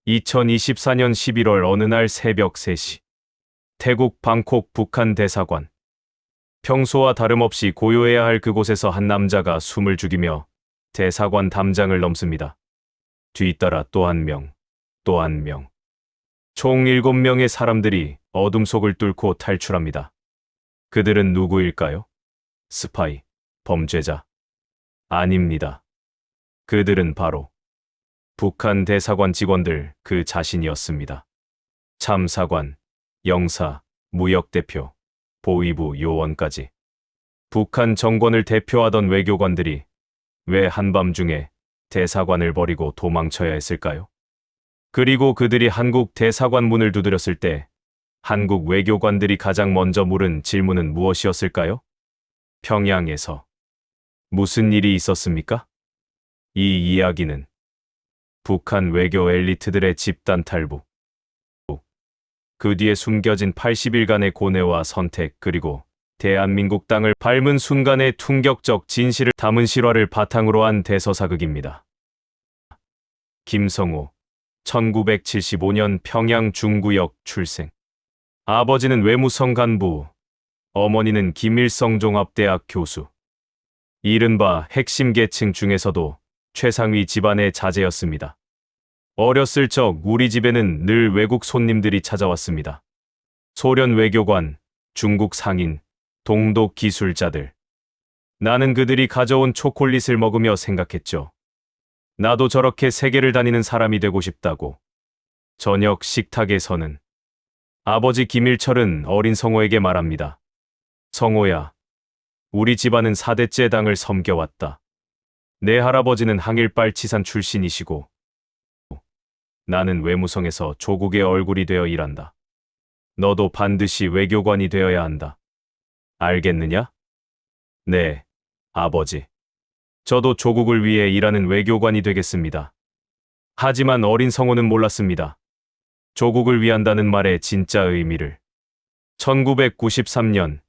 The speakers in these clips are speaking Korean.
2024년 11월 어느 날 새벽 3시. 태국 방콕 북한 대사관. 평소와 다름없이 고요해야 할 그곳에서 한 남자가 숨을 죽이며 대사관 담장을 넘습니다. 뒤따라 또 한 명, 또 한 명. 총 7명의 사람들이 어둠 속을 뚫고 탈출합니다. 그들은 누구일까요? 스파이, 범죄자. 아닙니다. 그들은 바로 북한 대사관 직원들 그 자신이었습니다. 참사관, 영사, 무역대표, 보위부 요원까지. 북한 정권을 대표하던 외교관들이 왜 한밤중에 대사관을 버리고 도망쳐야 했을까요? 그리고 그들이 한국 대사관 문을 두드렸을 때 한국 외교관들이 가장 먼저 물은 질문은 무엇이었을까요? 평양에서 무슨 일이 있었습니까? 이 이야기는 북한 외교 엘리트들의 집단 탈북, 그 뒤에 숨겨진 80일간의 고뇌와 선택, 그리고 대한민국 땅을 밟은 순간의 충격적 진실을 담은 실화를 바탕으로 한 대서사극입니다. 김성호, 1975년 평양 중구역 출생. 아버지는 외무성 간부, 어머니는 김일성 종합대학 교수. 이른바 핵심 계층 중에서도 최상위 집안의 자제였습니다. 어렸을 적 우리 집에는 늘 외국 손님들이 찾아왔습니다. 소련 외교관, 중국 상인, 동독 기술자들. 나는 그들이 가져온 초콜릿을 먹으며 생각했죠. 나도 저렇게 세계를 다니는 사람이 되고 싶다고. 저녁 식탁에서는 아버지 김일철은 어린 성호에게 말합니다. 성호야, 우리 집안은 4대째 당을 섬겨왔다. 내 할아버지는 항일빨 치산 출신이시고 나는 외무성에서 조국의 얼굴이 되어 일한다. 너도 반드시 외교관이 되어야 한다. 알겠느냐? 네, 아버지. 저도 조국을 위해 일하는 외교관이 되겠습니다. 하지만 어린 성호는 몰랐습니다. 조국을 위한다는 말의 진짜 의미를. 1993년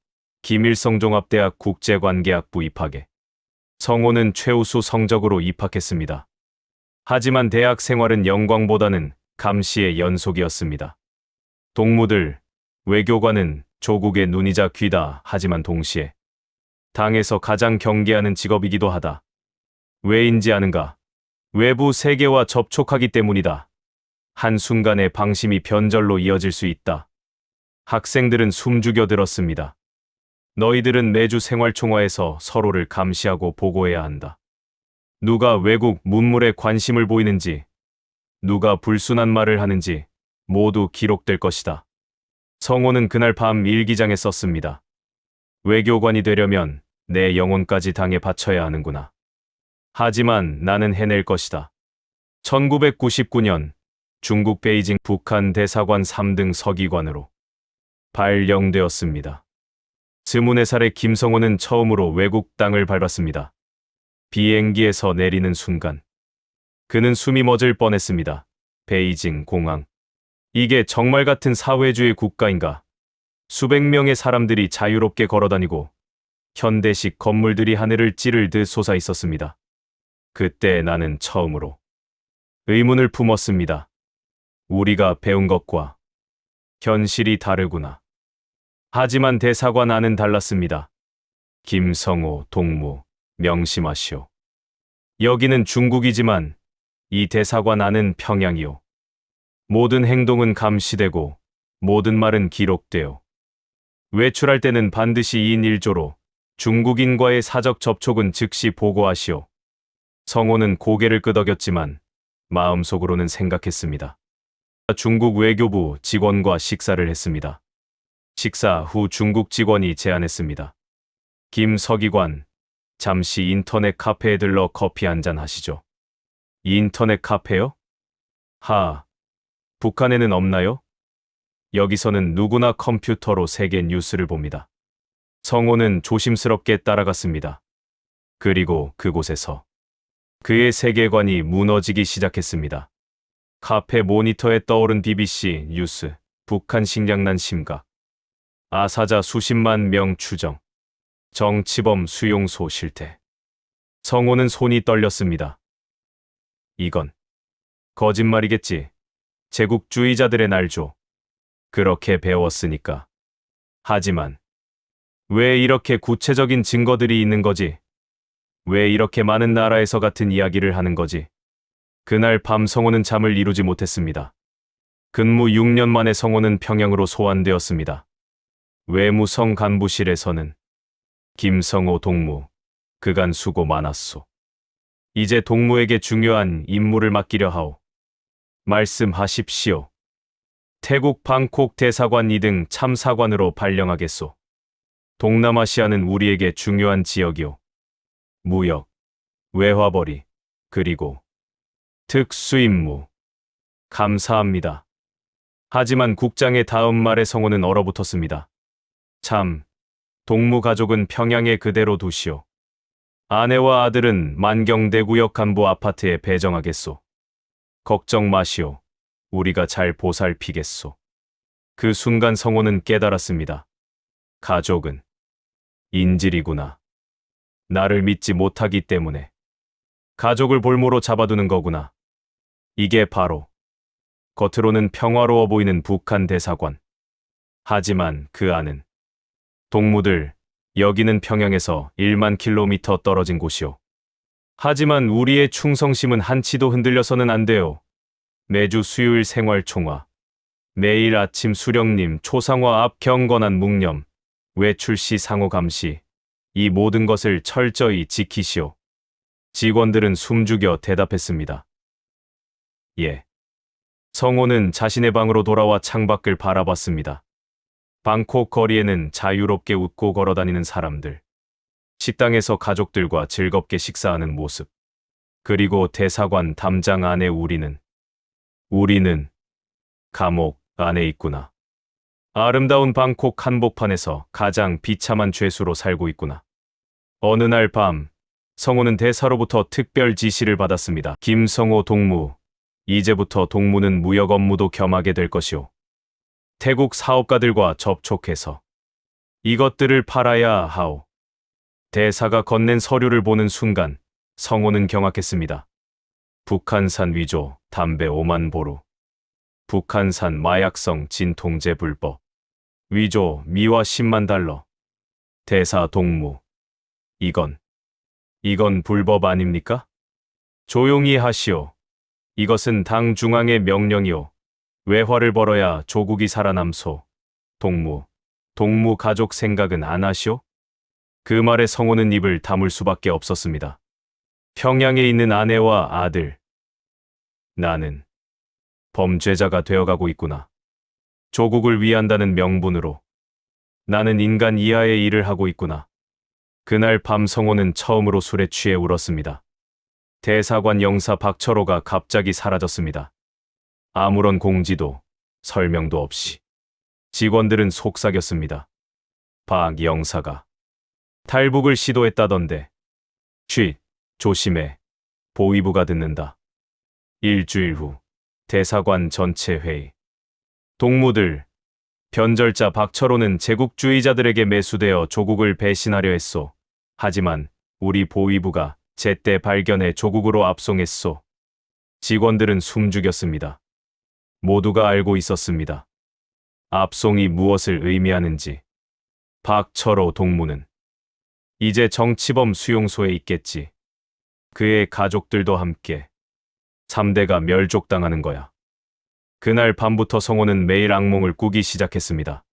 김일성 종합대학 국제관계학부 입학에 성호는 최우수 성적으로 입학했습니다. 하지만 대학 생활은 영광보다는 감시의 연속이었습니다. 동무들, 외교관은 조국의 눈이자 귀다. 하지만 동시에 당에서 가장 경계하는 직업이기도 하다. 왜인지 아는가? 외부 세계와 접촉하기 때문이다. 한순간의 방심이 변절로 이어질 수 있다. 학생들은 숨죽여 들었습니다. 너희들은 매주 생활총화에서 서로를 감시하고 보고해야 한다. 누가 외국 문물에 관심을 보이는지, 누가 불순한 말을 하는지 모두 기록될 것이다. 성호는 그날 밤 일기장에 썼습니다. 외교관이 되려면 내 영혼까지 당에 바쳐야 하는구나. 하지만 나는 해낼 것이다. 1999년 중국 베이징 북한 대사관 3등 서기관으로 발령되었습니다. 24살의 김성호는 처음으로 외국 땅을 밟았습니다. 비행기에서 내리는 순간 그는 숨이 멎을 뻔했습니다. 베이징 공항. 이게 정말 같은 사회주의 국가인가? 수백 명의 사람들이 자유롭게 걸어다니고 현대식 건물들이 하늘을 찌를 듯 솟아 있었습니다. 그때 나는 처음으로 의문을 품었습니다. 우리가 배운 것과 현실이 다르구나. 하지만 대사관 안은 달랐습니다. 김성호 동무, 명심하시오. 여기는 중국이지만 이 대사관 안은 평양이오. 모든 행동은 감시되고 모든 말은 기록되어 외출할 때는 반드시 2인 1조로 중국인과의 사적 접촉은 즉시 보고하시오. 성호는 고개를 끄덕였지만 마음속으로는 생각했습니다. 중국 외교부 직원과 식사를 했습니다. 식사 후 중국 직원이 제안했습니다. 김 서기관, 잠시 인터넷 카페에 들러 커피 한잔 하시죠. 인터넷 카페요? 북한에는 없나요? 여기서는 누구나 컴퓨터로 세계 뉴스를 봅니다. 성호는 조심스럽게 따라갔습니다. 그리고 그곳에서 그의 세계관이 무너지기 시작했습니다. 카페 모니터에 떠오른 BBC 뉴스, 북한 식량난 심각, 아사자 수십만 명 추정, 정치범 수용소 실태. 성호는 손이 떨렸습니다. 이건 거짓말이겠지. 제국주의자들의 날조. 그렇게 배웠으니까. 하지만 왜 이렇게 구체적인 증거들이 있는 거지? 왜 이렇게 많은 나라에서 같은 이야기를 하는 거지? 그날 밤 성호는 잠을 이루지 못했습니다. 근무 6년 만에 성호는 평양으로 소환되었습니다. 외무성 간부실에서는 김성호 동무, 그간 수고 많았소. 이제 동무에게 중요한 임무를 맡기려 하오. 말씀하십시오. 태국 방콕 대사관 2등 참사관으로 발령하겠소. 동남아시아는 우리에게 중요한 지역이오. 무역, 외화벌이, 그리고 특수임무. 감사합니다. 하지만 국장의 다음 말에 성호는 얼어붙었습니다. 참, 동무 가족은 평양에 그대로 두시오. 아내와 아들은 만경대구역 간부 아파트에 배정하겠소. 걱정 마시오. 우리가 잘 보살피겠소. 그 순간 성호는 깨달았습니다. 가족은 인질이구나. 나를 믿지 못하기 때문에 가족을 볼모로 잡아두는 거구나. 이게 바로 겉으로는 평화로워 보이는 북한 대사관. 하지만 그 안은 동무들, 여기는 평양에서 1만 킬로미터 떨어진 곳이오. 하지만 우리의 충성심은 한치도 흔들려서는 안 돼요. 매주 수요일 생활총화, 매일 아침 수령님 초상화 앞 경건한 묵념, 외출 시 상호 감시, 이 모든 것을 철저히 지키시오. 직원들은 숨죽여 대답했습니다. 예. 성호는 자신의 방으로 돌아와 창밖을 바라봤습니다. 방콕 거리에는 자유롭게 웃고 걸어다니는 사람들, 식당에서 가족들과 즐겁게 식사하는 모습, 그리고 대사관 담장 안에 우리는 감옥 안에 있구나. 아름다운 방콕 한복판에서 가장 비참한 죄수로 살고 있구나. 어느 날 밤, 성호는 대사로부터 특별 지시를 받았습니다. 김성호 동무, 이제부터 동무는 무역 업무도 겸하게 될 것이오. 태국 사업가들과 접촉해서 이것들을 팔아야 하오. 대사가 건넨 서류를 보는 순간 성호는 경악했습니다. 북한산 위조 담배 5만 보루, 북한산 마약성 진통제 불법, 위조 미화 10만 달러. 대사 동무, 이건 불법 아닙니까? 조용히 하시오. 이것은 당 중앙의 명령이오. 외화를 벌어야 조국이 살아남소. 동무 가족 생각은 안 하시오? 그 말에 성호는 입을 다물 수밖에 없었습니다. 평양에 있는 아내와 아들. 나는 범죄자가 되어가고 있구나. 조국을 위한다는 명분으로 나는 인간 이하의 일을 하고 있구나. 그날 밤 성호는 처음으로 술에 취해 울었습니다. 대사관 영사 박철호가 갑자기 사라졌습니다. 아무런 공지도 설명도 없이. 직원들은 속삭였습니다. 박 영사가 탈북을 시도했다던데. 조심해. 보위부가 듣는다. 일주일 후 대사관 전체 회의. 동무들, 변절자 박철호는 제국주의자들에게 매수되어 조국을 배신하려 했소. 하지만 우리 보위부가 제때 발견해 조국으로 압송했소. 직원들은 숨죽였습니다. 모두가 알고 있었습니다. 압송이 무엇을 의미하는지. 박철호 동무는 이제 정치범 수용소에 있겠지. 그의 가족들도 함께 3대가 멸족당하는 거야. 그날 밤부터 성호는 매일 악몽을 꾸기 시작했습니다.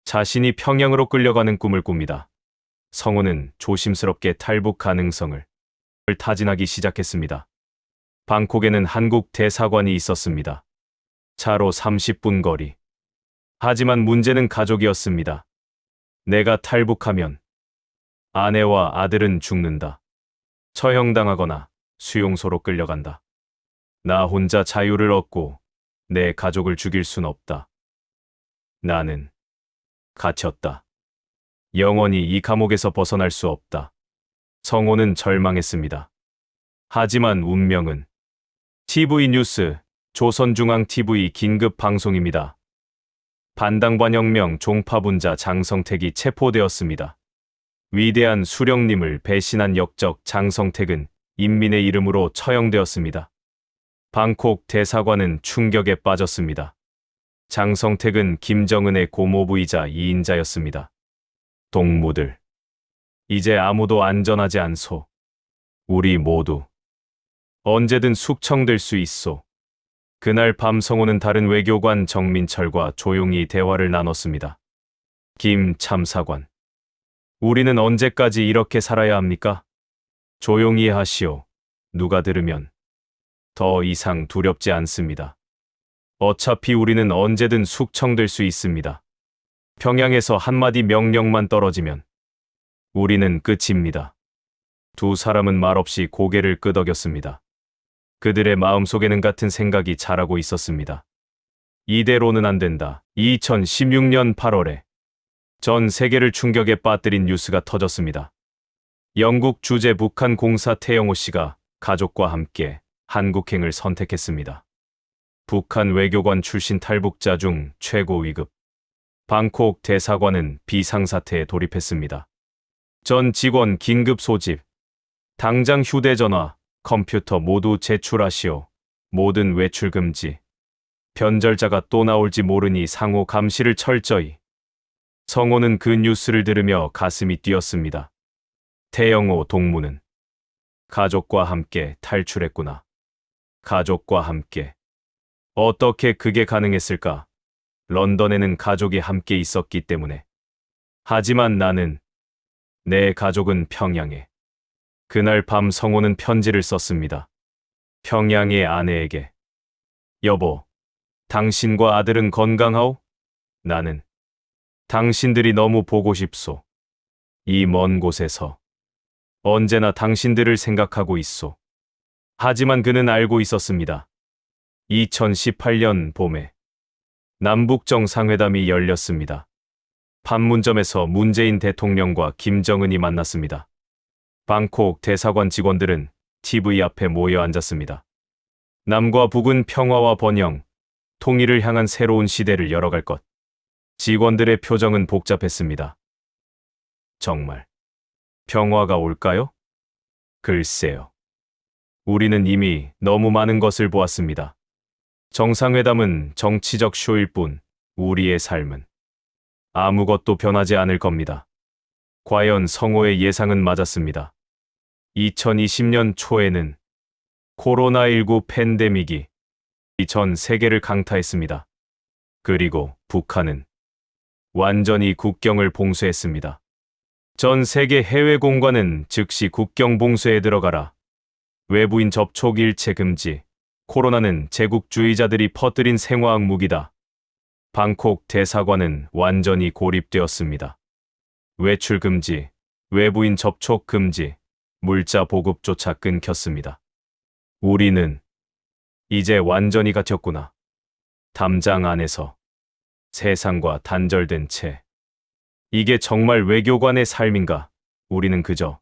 자신이 평양으로 끌려가는 꿈을 꿉니다. 성호는 조심스럽게 탈북 가능성을 타진하기 시작했습니다. 방콕에는 한국 대사관이 있었습니다. 차로 30분 거리. 하지만 문제는 가족이었습니다. 내가 탈북하면 아내와 아들은 죽는다. 처형당하거나 수용소로 끌려간다. 나 혼자 자유를 얻고 내 가족을 죽일 순 없다. 나는 갇혔다. 영원히 이 감옥에서 벗어날 수 없다. 성호는 절망했습니다. 하지만 운명은 TV 뉴스, 조선중앙TV 긴급 방송입니다. 반당반혁명 종파분자 장성택이 체포되었습니다. 위대한 수령님을 배신한 역적 장성택은 인민의 이름으로 처형되었습니다. 방콕 대사관은 충격에 빠졌습니다. 장성택은 김정은의 고모부이자 2인자였습니다. 동무들, 이제 아무도 안전하지 않소. 우리 모두 언제든 숙청될 수 있소. 그날 밤 성호는 다른 외교관 정민철과 조용히 대화를 나눴습니다. 김 참사관, 우리는 언제까지 이렇게 살아야 합니까? 조용히 하시오. 누가 들으면 더 이상 두렵지 않습니다. 어차피 우리는 언제든 숙청될 수 있습니다. 평양에서 한마디 명령만 떨어지면 우리는 끝입니다. 두 사람은 말없이 고개를 끄덕였습니다. 그들의 마음속에는 같은 생각이 자라고 있었습니다. 이대로는 안 된다. 2016년 8월에 전 세계를 충격에 빠뜨린 뉴스가 터졌습니다. 영국 주재 북한 공사 태영호 씨가 가족과 함께 한국행을 선택했습니다. 북한 외교관 출신 탈북자 중 최고 위급. 방콕 대사관은 비상사태에 돌입했습니다. 전 직원 긴급 소집. 당장 휴대전화, 컴퓨터 모두 제출하시오. 모든 외출 금지. 변절자가 또 나올지 모르니 상호 감시를 철저히. 성호는 그 뉴스를 들으며 가슴이 뛰었습니다. 태영호 동무는 가족과 함께 탈출했구나. 가족과 함께. 어떻게 그게 가능했을까? 런던에는 가족이 함께 있었기 때문에. 하지만 나는, 내 가족은 평양에. 그날 밤 성호는 편지를 썼습니다. 평양의 아내에게. 여보, 당신과 아들은 건강하오? 나는 당신들이 너무 보고 싶소. 이 먼 곳에서 언제나 당신들을 생각하고 있소. 하지만 그는 알고 있었습니다. 2018년 봄에 남북 정상회담이 열렸습니다. 판문점에서 문재인 대통령과 김정은이 만났습니다. 방콕 대사관 직원들은 TV 앞에 모여 앉았습니다. 남과 북은 평화와 번영, 통일을 향한 새로운 시대를 열어갈 것. 직원들의 표정은 복잡했습니다. 정말 평화가 올까요? 글쎄요. 우리는 이미 너무 많은 것을 보았습니다. 정상회담은 정치적 쇼일 뿐 우리의 삶은 아무것도 변하지 않을 겁니다. 과연 성호의 예상은 맞았습니다. 2020년 초에는 코로나19 팬데믹이 전 세계를 강타했습니다. 그리고 북한은 완전히 국경을 봉쇄했습니다. 전 세계 해외 공관은 즉시 국경 봉쇄에 들어가라. 외부인 접촉 일체 금지. 코로나는 제국주의자들이 퍼뜨린 생화학 무기다. 방콕 대사관은 완전히 고립되었습니다. 외출 금지, 외부인 접촉 금지, 물자 보급조차 끊겼습니다. 우리는 이제 완전히 갇혔구나. 담장 안에서 세상과 단절된 채. 이게 정말 외교관의 삶인가? 우리는 그저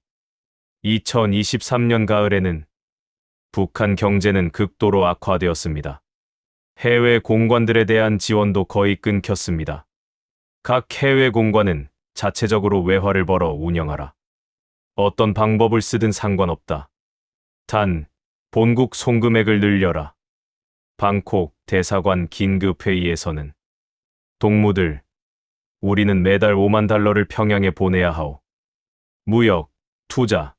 2023년 가을에는 북한 경제는 극도로 악화되었습니다. 해외 공관들에 대한 지원도 거의 끊겼습니다. 각 해외 공관은 자체적으로 외화를 벌어 운영하라. 어떤 방법을 쓰든 상관없다. 단, 본국 송금액을 늘려라. 방콕 대사관 긴급회의에서는 동무들, 우리는 매달 5만 달러를 평양에 보내야 하오. 무역, 투자,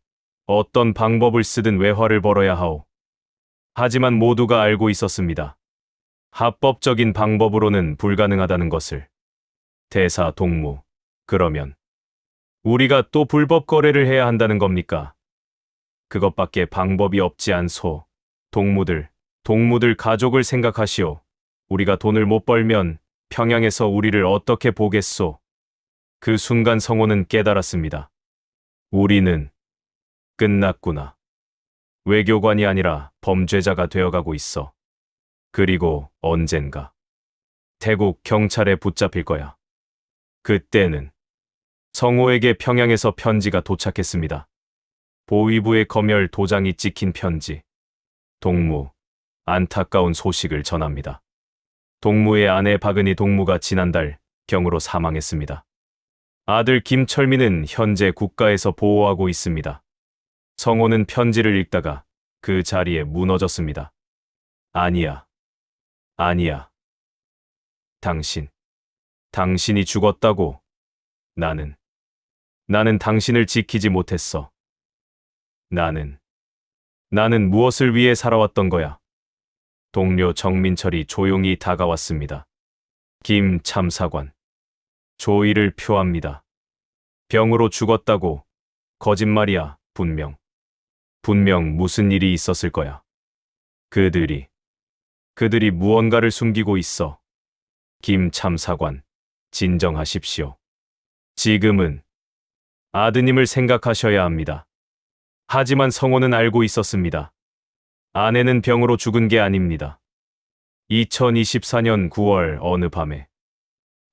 어떤 방법을 쓰든 외화를 벌어야 하오. 하지만 모두가 알고 있었습니다. 합법적인 방법으로는 불가능하다는 것을. 대사 동무, 그러면 우리가 또 불법 거래를 해야 한다는 겁니까? 그것밖에 방법이 없지 않소. 동무들 가족을 생각하시오. 우리가 돈을 못 벌면 평양에서 우리를 어떻게 보겠소? 그 순간 성호는 깨달았습니다. 우리는 끝났구나. 외교관이 아니라 범죄자가 되어가고 있어. 그리고 언젠가 태국 경찰에 붙잡힐 거야. 그때는 성호에게 평양에서 편지가 도착했습니다. 보위부의 검열 도장이 찍힌 편지. 동무, 안타까운 소식을 전합니다. 동무의 아내 박은희 동무가 지난달 경으로 사망했습니다. 아들 김철민은 현재 국가에서 보호하고 있습니다. 성호는 편지를 읽다가 그 자리에 무너졌습니다. 아니야. 아니야. 당신이 죽었다고. 나는 당신을 지키지 못했어. 나는 무엇을 위해 살아왔던 거야? 동료 정민철이 조용히 다가왔습니다. 김 참사관. 조의를 표합니다. 병으로 죽었다고. 거짓말이야, 분명. 분명 무슨 일이 있었을 거야. 그들이 무언가를 숨기고 있어. 김 참사관, 진정하십시오. 지금은 아드님을 생각하셔야 합니다. 하지만 성호는 알고 있었습니다. 아내는 병으로 죽은 게 아닙니다. 2024년 9월 어느 밤에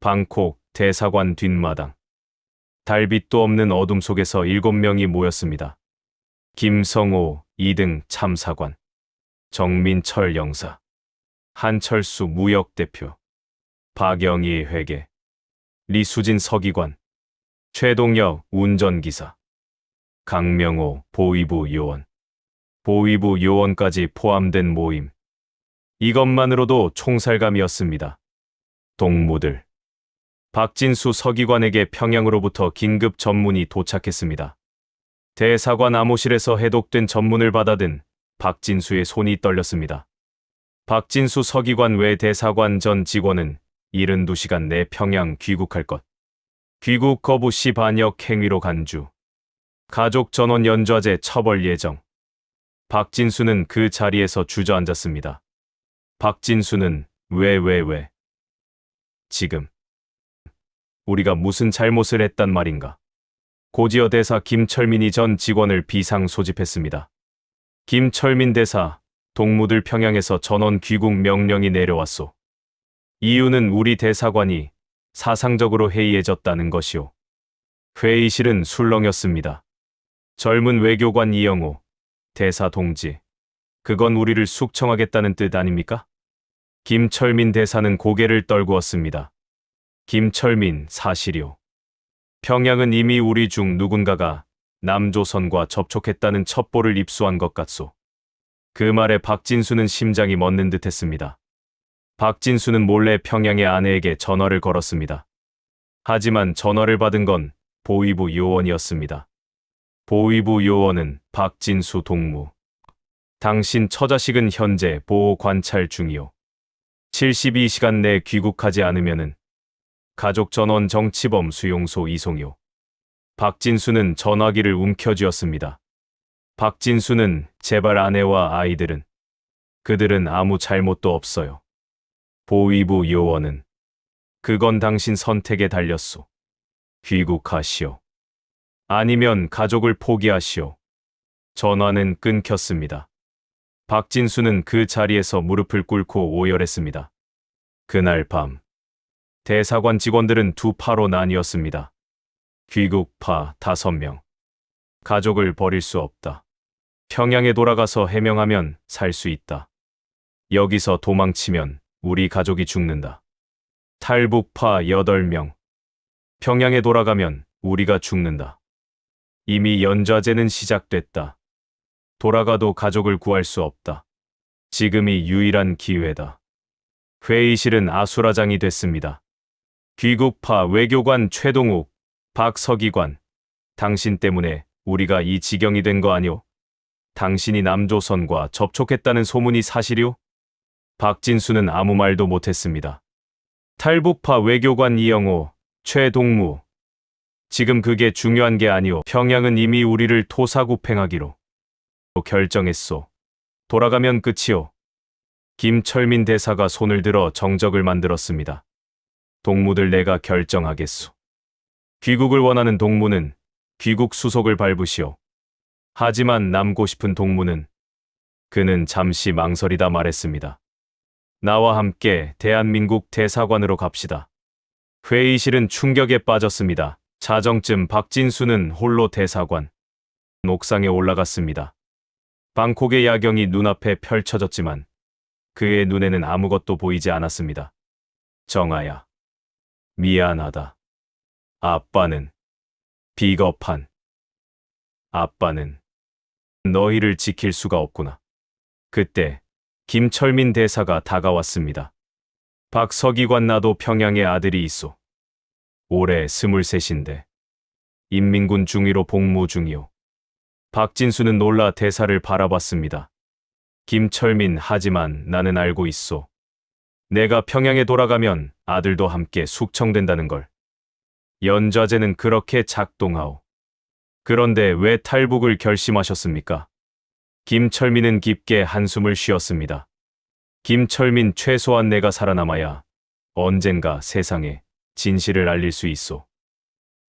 방콕 대사관 뒷마당. 달빛도 없는 어둠 속에서 7명이 모였습니다. 김성호 2등 참사관, 정민철 영사, 한철수 무역대표, 박영희 회계, 리수진 서기관, 최동혁 운전기사, 강명호 보위부 요원, 보위부 요원까지 포함된 모임. 이것만으로도 총살감이었습니다. 동무들. 박진수 서기관에게 평양으로부터 긴급 전문이 도착했습니다. 대사관 암호실에서 해독된 전문을 받아든 박진수의 손이 떨렸습니다. 박진수 서기관 외 대사관 전 직원은 72시간 내 평양 귀국할 것. 귀국 거부 시 반역 행위로 간주. 가족 전원 연좌제 처벌 예정. 박진수는 그 자리에서 주저앉았습니다. 박진수는 왜? 지금 우리가 무슨 잘못을 했단 말인가? 고지여 대사 김철민이 전 직원을 비상 소집했습니다. 김철민 대사, 동무들 평양에서 전원 귀국 명령이 내려왔소. 이유는 우리 대사관이 사상적으로 해이해졌다는 것이오. 회의실은 술렁였습니다. 젊은 외교관 이영호, 대사 동지, 그건 우리를 숙청하겠다는 뜻 아닙니까? 김철민 대사는 고개를 떨구었습니다. 김철민, 사실이오. 평양은 이미 우리 중 누군가가 남조선과 접촉했다는 첩보를 입수한 것 같소. 그 말에 박진수는 심장이 멎는 듯했습니다. 박진수는 몰래 평양의 아내에게 전화를 걸었습니다. 하지만 전화를 받은 건 보위부 요원이었습니다. 보위부 요원은 박진수 동무. 당신 처자식은 현재 보호 관찰 중이오. 72시간 내 귀국하지 않으면은 가족 전원 정치범 수용소 이송이오. 박진수는 전화기를 움켜쥐었습니다. 박진수는 제발 아내와 아이들은 그들은 아무 잘못도 없어요. 보위부 요원은 그건 당신 선택에 달렸소. 귀국하시오. 아니면 가족을 포기하시오. 전화는 끊겼습니다. 박진수는 그 자리에서 무릎을 꿇고 오열했습니다. 그날 밤 대사관 직원들은 두 파로 나뉘었습니다. 귀국파 5명. 가족을 버릴 수 없다. 평양에 돌아가서 해명하면 살 수 있다. 여기서 도망치면 우리 가족이 죽는다. 탈북파 8명. 평양에 돌아가면 우리가 죽는다. 이미 연좌제는 시작됐다. 돌아가도 가족을 구할 수 없다. 지금이 유일한 기회다. 회의실은 아수라장이 됐습니다. 귀국파 외교관 최동욱, 박 서기관, 당신 때문에 우리가 이 지경이 된 거 아니오? 당신이 남조선과 접촉했다는 소문이 사실이오? 박진수는 아무 말도 못했습니다. 탈북파 외교관 이영호, 최동무. 지금 그게 중요한 게 아니오. 평양은 이미 우리를 토사구팽하기로 결정했소. 돌아가면 끝이오. 김철민 대사가 손을 들어 정적을 만들었습니다. 동무들 내가 결정하겠소. 귀국을 원하는 동무는 귀국 수속을 밟으시오. 하지만 남고 싶은 동무는 그는 잠시 망설이다 말했습니다. 나와 함께 대한민국 대사관으로 갑시다. 회의실은 충격에 빠졌습니다. 자정쯤 박진수는 홀로 대사관 옥상에 올라갔습니다. 방콕의 야경이 눈앞에 펼쳐졌지만 그의 눈에는 아무것도 보이지 않았습니다. 정아야, 미안하다. 아빠는 비겁한. 아빠는 너희를 지킬 수가 없구나. 그때 김철민 대사가 다가왔습니다. 박서기관 나도 평양에 아들이 있소. 올해 23인데 인민군 중위로 복무 중이오. 박진수는 놀라 대사를 바라봤습니다. 김철민, 하지만 나는 알고 있소. 내가 평양에 돌아가면 아들도 함께 숙청된다는 걸. 연좌제는 그렇게 작동하오. 그런데 왜 탈북을 결심하셨습니까? 김철민은 깊게 한숨을 쉬었습니다. 김철민, 최소한 내가 살아남아야 언젠가 세상에 진실을 알릴 수 있소.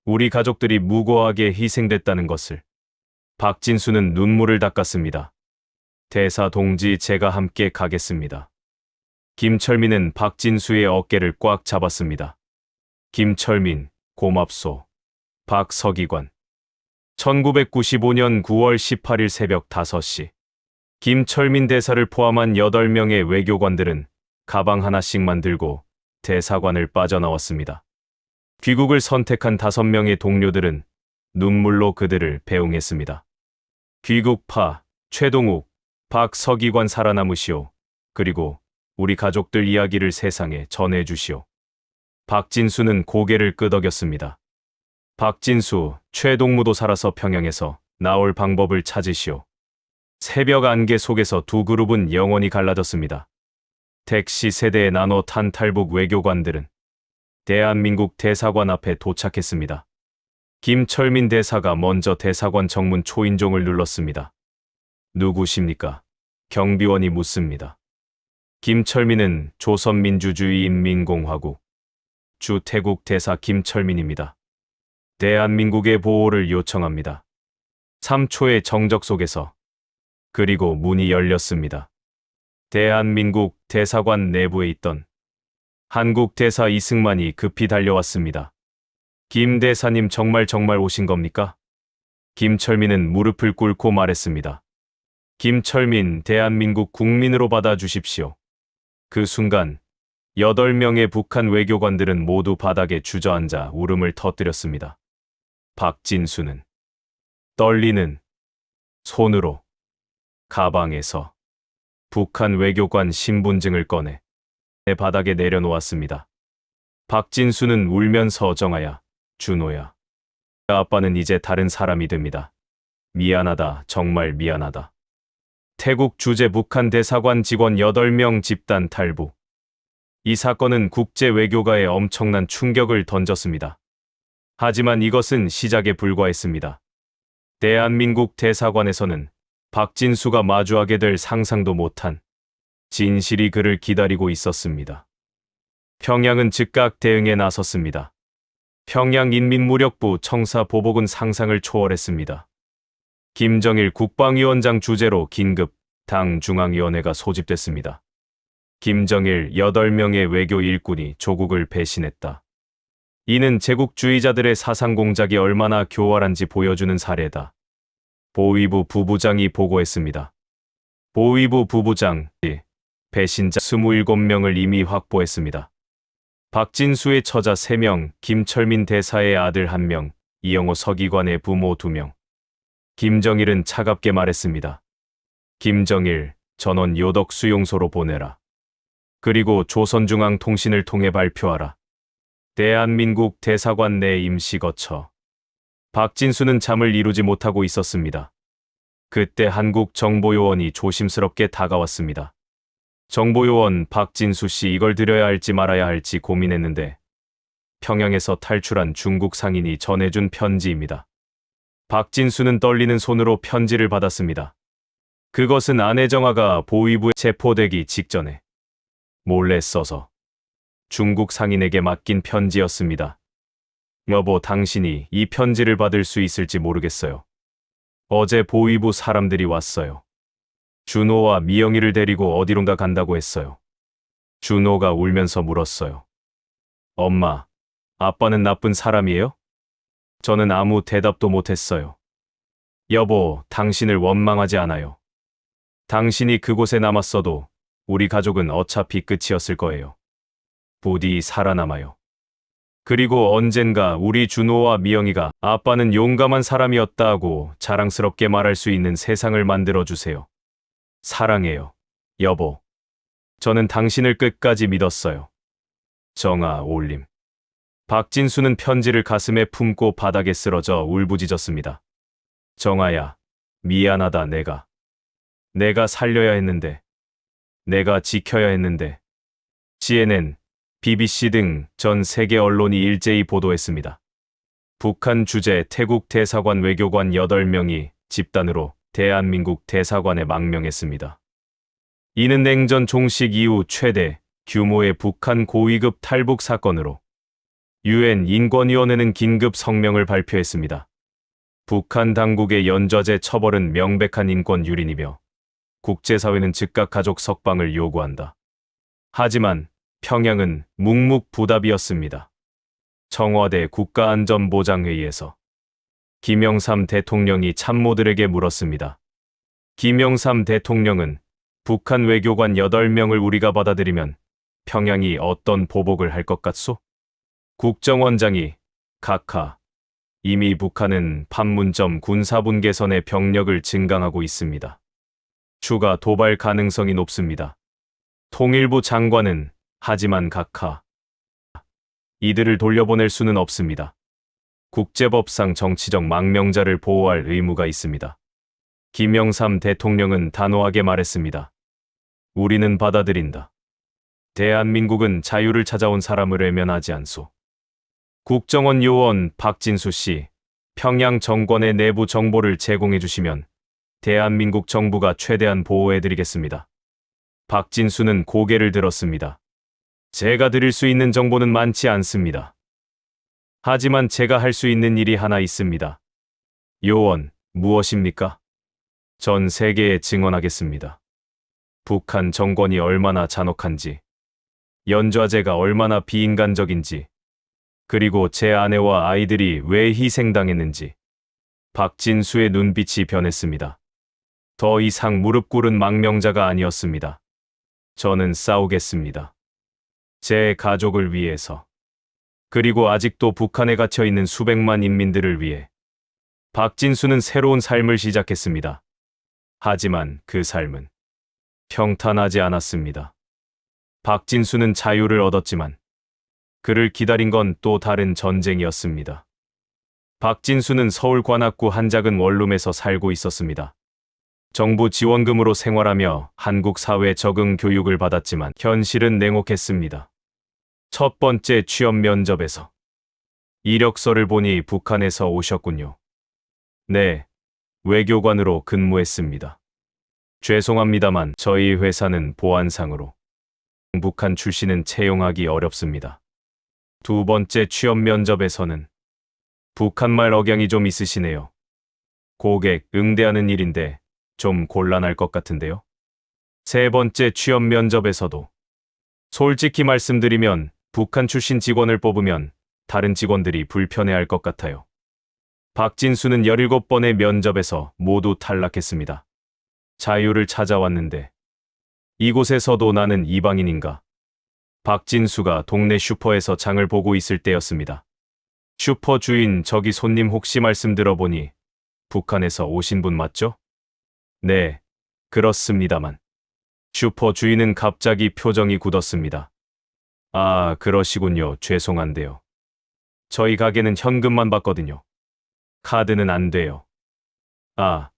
우리 가족들이 무고하게 희생됐다는 것을. 박진수는 눈물을 닦았습니다. 대사 동지, 제가 함께 가겠습니다. 김철민은 박진수의 어깨를 꽉 잡았습니다. 김철민, 고맙소. 박서기관. 1995년 9월 18일 새벽 5시. 김철민 대사를 포함한 8명의 외교관들은 가방 하나씩만 들고 대사관을 빠져나왔습니다. 귀국을 선택한 5명의 동료들은 눈물로 그들을 배웅했습니다. 귀국파, 최동욱, 박서기관 살아남으시오. 그리고 우리 가족들 이야기를 세상에 전해주시오. 박진수는 고개를 끄덕였습니다. 박진수, 최동무도 살아서 평양에서 나올 방법을 찾으시오. 새벽 안개 속에서 두 그룹은 영원히 갈라졌습니다. 택시 세대에 나눠 탄 탈북 외교관들은 대한민국 대사관 앞에 도착했습니다. 김철민 대사가 먼저 대사관 정문 초인종을 눌렀습니다. 누구십니까? 경비원이 묻습니다. 김철민은 조선민주주의인민공화국 주태국 대사 김철민입니다. 대한민국의 보호를 요청합니다. 3초의 정적 속에서. 그리고 문이 열렸습니다. 대한민국 대사관 내부에 있던 한국 대사 이승만이 급히 달려왔습니다. 김 대사님, 정말 오신 겁니까? 김철민은 무릎을 꿇고 말했습니다. 김철민, 대한민국 국민으로 받아주십시오. 그 순간 8명의 북한 외교관들은 모두 바닥에 주저앉아 울음을 터뜨렸습니다. 박진수는 떨리는 손으로 가방에서 북한 외교관 신분증을 꺼내 바닥에 내려놓았습니다. 박진수는 울면서, 정아야, 준호야, 아빠는 이제 다른 사람이 됩니다. 미안하다, 정말 미안하다. 태국 주재 북한 대사관 직원 8명 집단 탈북. 이 사건은 국제 외교가에 엄청난 충격을 던졌습니다. 하지만 이것은 시작에 불과했습니다. 대한민국 대사관에서는 박진수가 마주하게 될 상상도 못한 진실이 그를 기다리고 있었습니다. 평양은 즉각 대응에 나섰습니다. 평양인민무력부 청사 보복은 상상을 초월했습니다. 김정일 국방위원장 주재로 긴급 당 중앙위원회가 소집됐습니다. 김정일 8명의 외교 일꾼이 조국을 배신했다. 이는 제국주의자들의 사상 공작이 얼마나 교활한지 보여주는 사례다. 보위부 부부장이 보고했습니다. 보위부 부부장, 배신자 27명을 이미 확보했습니다. 박진수의 처자 3명, 김철민 대사의 아들 1명, 이영호 서기관의 부모 2명. 김정일은 차갑게 말했습니다. 김정일, 전원 요덕 수용소로 보내라. 그리고 조선중앙통신을 통해 발표하라. 대한민국 대사관 내 임시 거처. 박진수는 잠을 이루지 못하고 있었습니다. 그때 한국 정보요원이 조심스럽게 다가왔습니다. 정보요원, 박진수 씨, 이걸 드려야 할지 말아야 할지 고민했는데 평양에서 탈출한 중국 상인이 전해준 편지입니다. 박진수는 떨리는 손으로 편지를 받았습니다. 그것은 아내 정아가 보위부에 체포되기 직전에 몰래 써서 중국 상인에게 맡긴 편지였습니다. 여보, 당신이 이 편지를 받을 수 있을지 모르겠어요. 어제 보위부 사람들이 왔어요. 준호와 미영이를 데리고 어디론가 간다고 했어요. 준호가 울면서 물었어요. 엄마, 아빠는 나쁜 사람이에요? 저는 아무 대답도 못했어요. 여보, 당신을 원망하지 않아요. 당신이 그곳에 남았어도 우리 가족은 어차피 끝이었을 거예요. 부디 살아남아요. 그리고 언젠가 우리 준호와 미영이가 아빠는 용감한 사람이었다고 자랑스럽게 말할 수 있는 세상을 만들어주세요. 사랑해요, 여보. 저는 당신을 끝까지 믿었어요. 정아 올림. 박진수는 편지를 가슴에 품고 바닥에 쓰러져 울부짖었습니다. 정아야, 미안하다. 내가 살려야 했는데. 내가 지켜야 했는데. CNN, BBC 등 전 세계 언론이 일제히 보도했습니다. 북한 주재 태국 대사관 외교관 8명이 집단으로 대한민국 대사관에 망명했습니다. 이는 냉전 종식 이후 최대 규모의 북한 고위급 탈북 사건으로 UN 인권위원회는 긴급 성명을 발표했습니다. 북한 당국의 연좌제 처벌은 명백한 인권 유린이며 국제사회는 즉각 가족 석방을 요구한다. 하지만 평양은 묵묵부답이었습니다. 청와대 국가안전보장회의에서 김영삼 대통령이 참모들에게 물었습니다. 김영삼 대통령은 북한 외교관 8명을 우리가 받아들이면 평양이 어떤 보복을 할 것 같소? 국정원장이 각하, 이미 북한은 판문점 군사분 개선에 병력을 증강하고 있습니다. 추가 도발 가능성이 높습니다. 통일부 장관은 하지만 각하, 이들을 돌려보낼 수는 없습니다. 국제법상 정치적 망명자를 보호할 의무가 있습니다. 김영삼 대통령은 단호하게 말했습니다. 우리는 받아들인다. 대한민국은 자유를 찾아온 사람을 외면하지 않소. 국정원 요원 박진수 씨, 평양 정권의 내부 정보를 제공해 주시면 대한민국 정부가 최대한 보호해드리겠습니다. 박진수는 고개를 들었습니다. 제가 드릴 수 있는 정보는 많지 않습니다. 하지만 제가 할 수 있는 일이 하나 있습니다. 요원, 무엇입니까? 전 세계에 증언하겠습니다. 북한 정권이 얼마나 잔혹한지, 연좌제가 얼마나 비인간적인지, 그리고 제 아내와 아이들이 왜 희생당했는지. 박진수의 눈빛이 변했습니다. 더 이상 무릎 꿇은 망명자가 아니었습니다. 저는 싸우겠습니다. 제 가족을 위해서. 그리고 아직도 북한에 갇혀 있는 수백만 인민들을 위해. 박진수는 새로운 삶을 시작했습니다. 하지만 그 삶은 평탄하지 않았습니다. 박진수는 자유를 얻었지만 그를 기다린 건 또 다른 전쟁이었습니다. 박진수는 서울 관악구 한 작은 원룸에서 살고 있었습니다. 정부 지원금으로 생활하며 한국 사회 적응 교육을 받았지만 현실은 냉혹했습니다. 첫 번째 취업 면접에서 이력서를 보니 북한에서 오셨군요. 네, 외교관으로 근무했습니다. 죄송합니다만 저희 회사는 보안상으로 북한 출신은 채용하기 어렵습니다. 두 번째 취업 면접에서는 북한말 억양이 좀 있으시네요. 고객 응대하는 일인데 좀 곤란할 것 같은데요. 세 번째 취업 면접에서도 솔직히 말씀드리면 북한 출신 직원을 뽑으면 다른 직원들이 불편해할 것 같아요. 박진수는 17번의 면접에서 모두 탈락했습니다. 자유를 찾아왔는데 이곳에서도 나는 이방인인가? 박진수가 동네 슈퍼에서 장을 보고 있을 때였습니다. 슈퍼 주인, 저기 손님 혹시 말씀 들어보니 북한에서 오신 분 맞죠? 네, 그렇습니다만. 슈퍼 주인은 갑자기 표정이 굳었습니다. 아, 그러시군요. 죄송한데요. 저희 가게는 현금만 받거든요. 카드는 안 돼요. 아,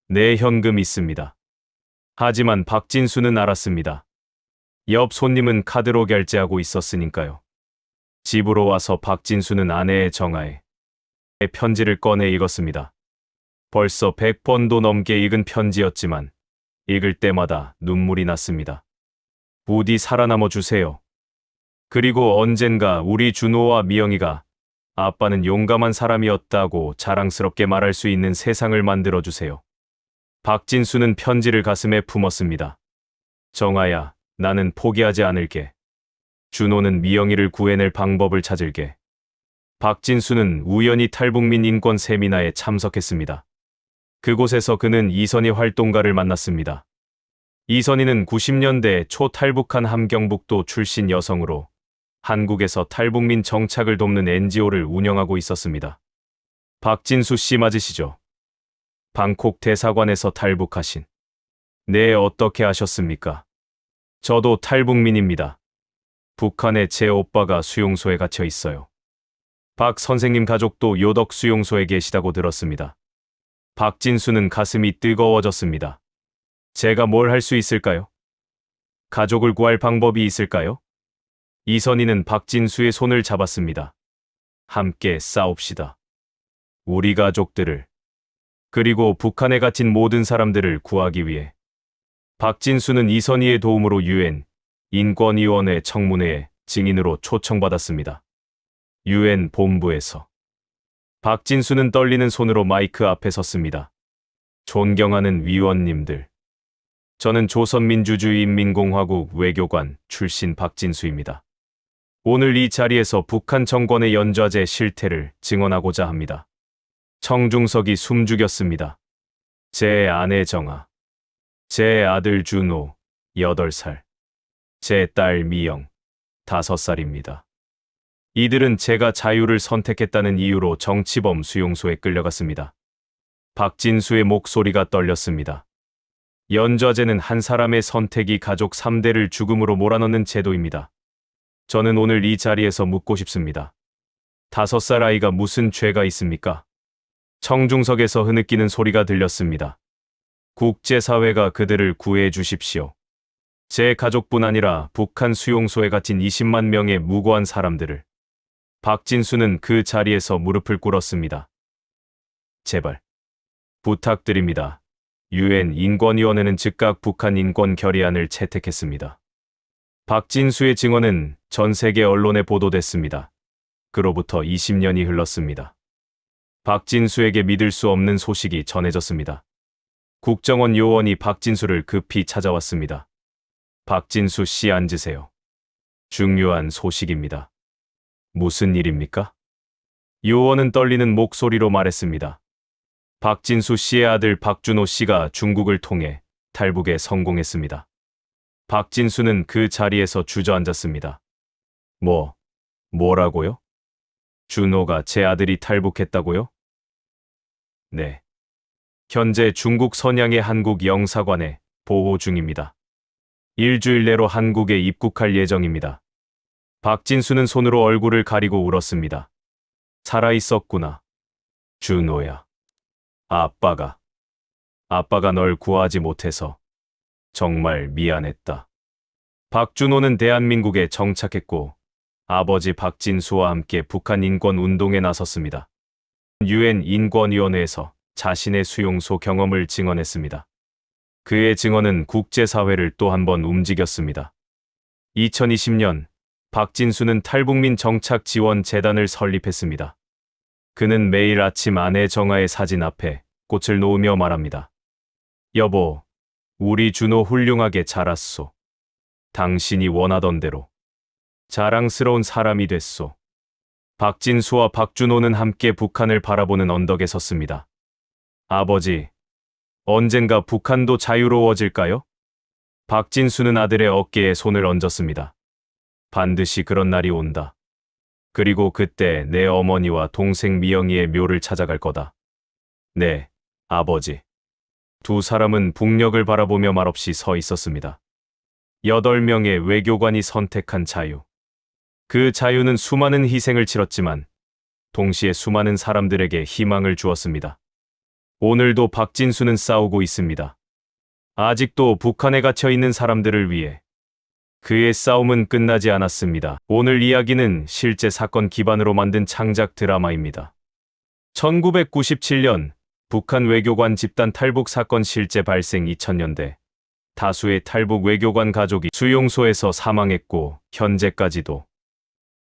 네, 현금 있습니다. 하지만 박진수는 알았습니다. 옆 손님은 카드로 결제하고 있었으니까요. 집으로 와서 박진수는 아내의 정아의 편지를 꺼내 읽었습니다. 벌써 100번도 넘게 읽은 편지였지만 읽을 때마다 눈물이 났습니다. 부디 살아남아 주세요. 그리고 언젠가 우리 준호와 미영이가 아빠는 용감한 사람이었다고 자랑스럽게 말할 수 있는 세상을 만들어 주세요. 박진수는 편지를 가슴에 품었습니다. 정아야, 나는 포기하지 않을게. 준호는 미영이를 구해낼 방법을 찾을게. 박진수는 우연히 탈북민 인권 세미나에 참석했습니다. 그곳에서 그는 이선희 활동가를 만났습니다. 이선희는 90년대 초 탈북한 함경북도 출신 여성으로 한국에서 탈북민 정착을 돕는 NGO를 운영하고 있었습니다. 박진수 씨 맞으시죠? 방콕 대사관에서 탈북하신. 네, 어떻게 하셨습니까? 저도 탈북민입니다. 북한에 제 오빠가 수용소에 갇혀 있어요. 박 선생님 가족도 요덕 수용소에 계시다고 들었습니다. 박진수는 가슴이 뜨거워졌습니다. 제가 뭘 할 수 있을까요? 가족을 구할 방법이 있을까요? 이선희는 박진수의 손을 잡았습니다. 함께 싸웁시다. 우리 가족들을, 그리고 북한에 갇힌 모든 사람들을 구하기 위해. 박진수는 이선희의 도움으로 유엔 인권위원회 청문회에 증인으로 초청받았습니다. 유엔 본부에서 박진수는 떨리는 손으로 마이크 앞에 섰습니다. 존경하는 위원님들, 저는 조선민주주의인민공화국 외교관 출신 박진수입니다. 오늘 이 자리에서 북한 정권의 연좌제 실태를 증언하고자 합니다. 청중석이 숨죽였습니다. 제 아내 정아, 제 아들 준호, 8살, 제 딸 미영, 5살입니다. 이들은 제가 자유를 선택했다는 이유로 정치범 수용소에 끌려갔습니다. 박진수의 목소리가 떨렸습니다. 연좌제는 한 사람의 선택이 가족 3대를 죽음으로 몰아넣는 제도입니다. 저는 오늘 이 자리에서 묻고 싶습니다. 5살 아이가 무슨 죄가 있습니까? 청중석에서 흐느끼는 소리가 들렸습니다. 국제사회가 그들을 구해 주십시오. 제 가족뿐 아니라 북한 수용소에 갇힌 20만 명의 무고한 사람들을. 박진수는 그 자리에서 무릎을 꿇었습니다. 제발 부탁드립니다. 유엔 인권위원회는 즉각 북한 인권 결의안을 채택했습니다. 박진수의 증언은 전 세계 언론에 보도됐습니다. 그로부터 20년이 흘렀습니다. 박진수에게 믿을 수 없는 소식이 전해졌습니다. 국정원 요원이 박진수를 급히 찾아왔습니다. 박진수 씨 앉으세요. 중요한 소식입니다. 무슨 일입니까? 요원은 떨리는 목소리로 말했습니다. 박진수 씨의 아들 박준호 씨가 중국을 통해 탈북에 성공했습니다. 박진수는 그 자리에서 주저앉았습니다. 뭐라고요? 준호가 제 아들이 탈북했다고요? 네. 현재 중국 선양의 한국 영사관에 보호 중입니다. 일주일 내로 한국에 입국할 예정입니다. 박진수는 손으로 얼굴을 가리고 울었습니다. 살아있었구나. 준호야. 아빠가 널 구하지 못해서 정말 미안했다. 박준호는 대한민국에 정착했고 아버지 박진수와 함께 북한 인권 운동에 나섰습니다. 유엔 인권위원회에서 자신의 수용소 경험을 증언했습니다. 그의 증언은 국제사회를 또 한 번 움직였습니다. 2020년 박진수는 탈북민 정착 지원 재단을 설립했습니다. 그는 매일 아침 아내 정아의 사진 앞에 꽃을 놓으며 말합니다. 여보, 우리 준호 훌륭하게 자랐소. 당신이 원하던 대로 자랑스러운 사람이 됐소. 박진수와 박준호는 함께 북한을 바라보는 언덕에 섰습니다. 아버지, 언젠가 북한도 자유로워질까요? 박진수는 아들의 어깨에 손을 얹었습니다. 반드시 그런 날이 온다. 그리고 그때 내 어머니와 동생 미영이의 묘를 찾아갈 거다. 네, 아버지. 두 사람은 북녘을 바라보며 말없이 서 있었습니다. 8명의 외교관이 선택한 자유. 그 자유는 수많은 희생을 치렀지만 동시에 수많은 사람들에게 희망을 주었습니다. 오늘도 박진수는 싸우고 있습니다. 아직도 북한에 갇혀 있는 사람들을 위해. 그의 싸움은 끝나지 않았습니다. 오늘 이야기는 실제 사건 기반으로 만든 창작 드라마입니다. 1997년 북한 외교관 집단 탈북 사건 실제 발생. 2000년대 다수의 탈북 외교관 가족이 수용소에서 사망했고 현재까지도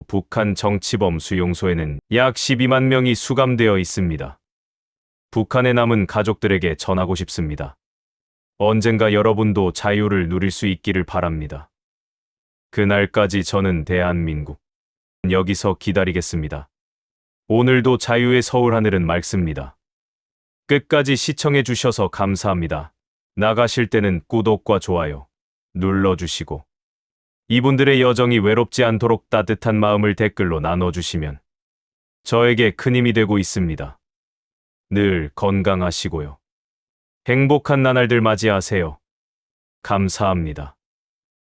북한 정치범 수용소에는 약 12만 명이 수감되어 있습니다. 북한에 남은 가족들에게 전하고 싶습니다. 언젠가 여러분도 자유를 누릴 수 있기를 바랍니다. 그날까지 저는 대한민국 여기서 기다리겠습니다. 오늘도 자유의 서울 하늘은 맑습니다. 끝까지 시청해 주셔서 감사합니다. 나가실 때는 구독과 좋아요 눌러주시고 이분들의 여정이 외롭지 않도록 따뜻한 마음을 댓글로 나눠주시면 저에게 큰 힘이 되고 있습니다. 늘 건강하시고요. 행복한 나날들 맞이하세요. 감사합니다.